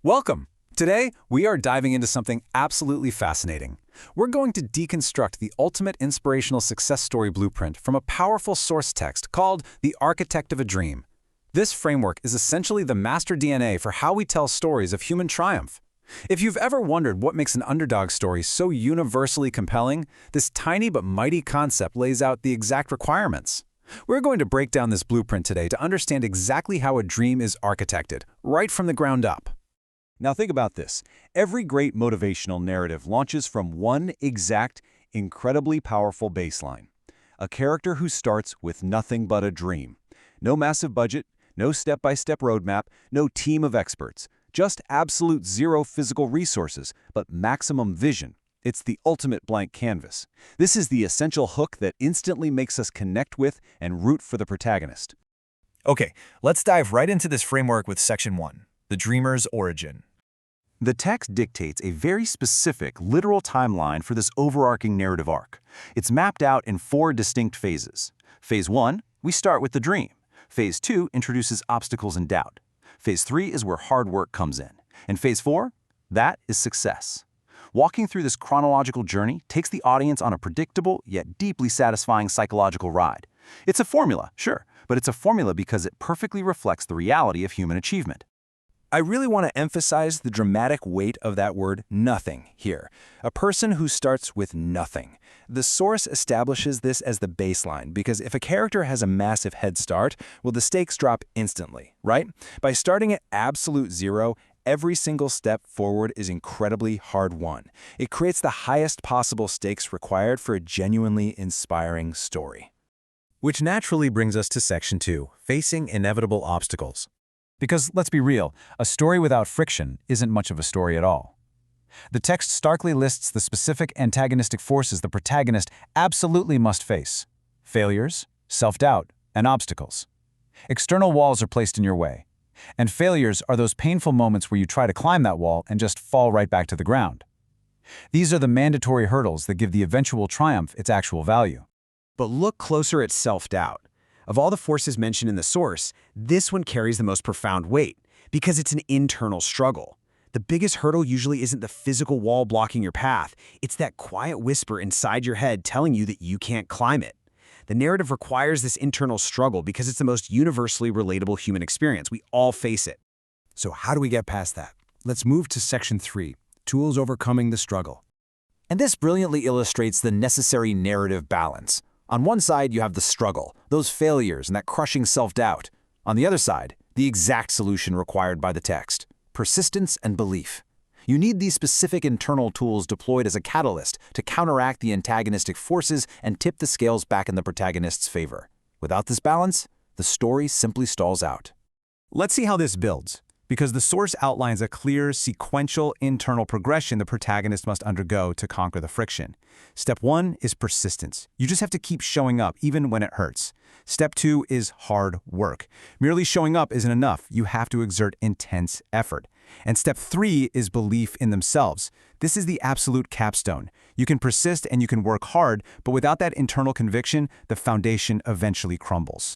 Welcome! Today, we are diving into something absolutely fascinating. We're going to deconstruct the ultimate inspirational success story blueprint from a powerful source text called The Architect of a Dream. This framework is essentially the master DNA for how we tell stories of human triumph. If you've ever wondered what makes an underdog story so universally compelling, this tiny but mighty concept lays out the exact requirements. We're going to break down this blueprint today to understand exactly how a dream is architected, right from the ground up. Now think about this. Every great motivational narrative launches from one exact, incredibly powerful baseline. A character who starts with nothing but a dream. No massive budget, no step-by-step roadmap, no team of experts. Just absolute zero physical resources, but maximum vision. It's the ultimate blank canvas. This is the essential hook that instantly makes us connect with and root for the protagonist. Okay, let's dive right into this framework with Section 1, the dreamer's origin. The text dictates a very specific, literal timeline for this overarching narrative arc. It's mapped out in 4 distinct phases. Phase 1, we start with the dream. Phase 2 introduces obstacles and doubt. Phase 3 is where hard work comes in. And Phase 4, that is success. Walking through this chronological journey takes the audience on a predictable yet deeply satisfying psychological ride. It's a formula, sure, but it's a formula because it perfectly reflects the reality of human achievement. I really want to emphasize the dramatic weight of that word nothing here. A person who starts with nothing. The source establishes this as the baseline because if a character has a massive head start, well, the stakes drop instantly, right? By starting at absolute zero, every single step forward is incredibly hard-won. It creates the highest possible stakes required for a genuinely inspiring story. Which naturally brings us to Section 2, facing inevitable obstacles. Because, let's be real, a story without friction isn't much of a story at all. The text starkly lists the specific antagonistic forces the protagonist absolutely must face: failures, self-doubt, and obstacles. External walls are placed in your way, and failures are those painful moments where you try to climb that wall and just fall right back to the ground. These are the mandatory hurdles that give the eventual triumph its actual value. But look closer at self-doubt. Of all the forces mentioned in the source, this one carries the most profound weight because it's an internal struggle. The biggest hurdle usually isn't the physical wall blocking your path. It's that quiet whisper inside your head telling you that you can't climb it. The narrative requires this internal struggle because it's the most universally relatable human experience. We all face it. So how do we get past that? Let's move to Section 3, Tools Overcoming the Struggle. And this brilliantly illustrates the necessary narrative balance. On one side, you have the struggle, those failures, and that crushing self-doubt. On the other side, the exact solution required by the text: persistence and belief. You need these specific internal tools deployed as a catalyst to counteract the antagonistic forces and tip the scales back in the protagonist's favor. Without this balance, the story simply stalls out. Let's see how this builds. Because the source outlines a clear, sequential internal progression the protagonist must undergo to conquer the friction. Step 1 is persistence. You just have to keep showing up even when it hurts. Step 2 is hard work. Merely showing up isn't enough. You have to exert intense effort. And Step 3 is belief in themselves. This is the absolute capstone. You can persist and you can work hard, but without that internal conviction, the foundation eventually crumbles.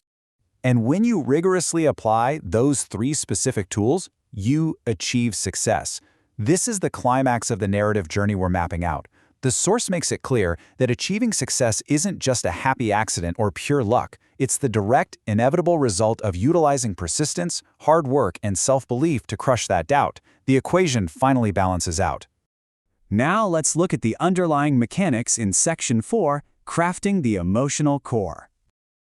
And when you rigorously apply those 3 specific tools, you achieve success. This is the climax of the narrative journey we're mapping out. The source makes it clear that achieving success isn't just a happy accident or pure luck. It's the direct, inevitable result of utilizing persistence, hard work, and self-belief to crush that doubt. The equation finally balances out. Now let's look at the underlying mechanics in Section 4, Crafting the Emotional Core.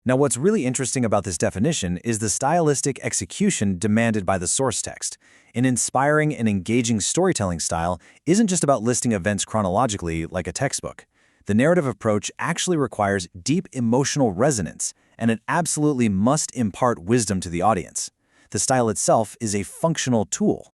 Now, what's really interesting about this definition is the stylistic execution demanded by the source text. An inspiring and engaging storytelling style isn't just about listing events chronologically like a textbook. The narrative approach actually requires deep emotional resonance, and it absolutely must impart wisdom to the audience. The style itself is a functional tool.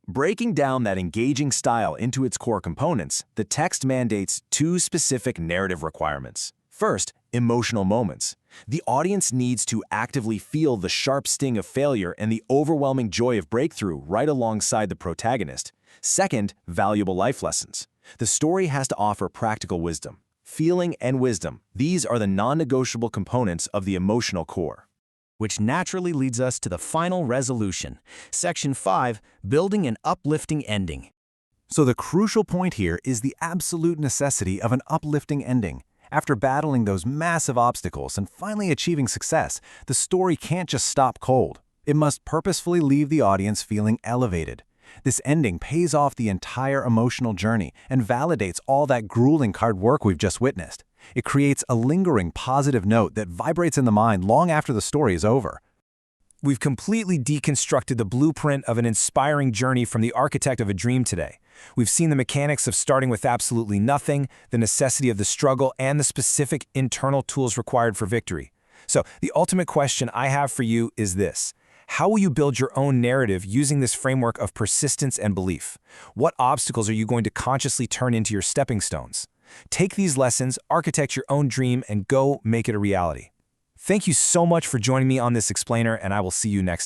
Breaking down that engaging style into its core components, the text mandates 2 specific narrative requirements. First, emotional moments. The audience needs to actively feel the sharp sting of failure and the overwhelming joy of breakthrough right alongside the protagonist. Second, valuable life lessons. The story has to offer practical wisdom. Feeling and wisdom, these are the non-negotiable components of the emotional core. which naturally leads us to the final resolution. Section 5, building an uplifting ending. So the crucial point here is the absolute necessity of an uplifting ending. After battling those massive obstacles and finally achieving success, the story can't just stop cold. It must purposefully leave the audience feeling elevated. This ending pays off the entire emotional journey and validates all that grueling hard work we've just witnessed. It creates a lingering positive note that vibrates in the mind long after the story is over. We've completely deconstructed the blueprint of an inspiring journey from the architect of a dream today. We've seen the mechanics of starting with absolutely nothing, the necessity of the struggle, and the specific internal tools required for victory. So, the ultimate question I have for you is this. How will you build your own narrative using this framework of persistence and belief? What obstacles are you going to consciously turn into your stepping stones? Take these lessons, architect your own dream, and go make it a reality. Thank you so much for joining me on this explainer, and I will see you next time.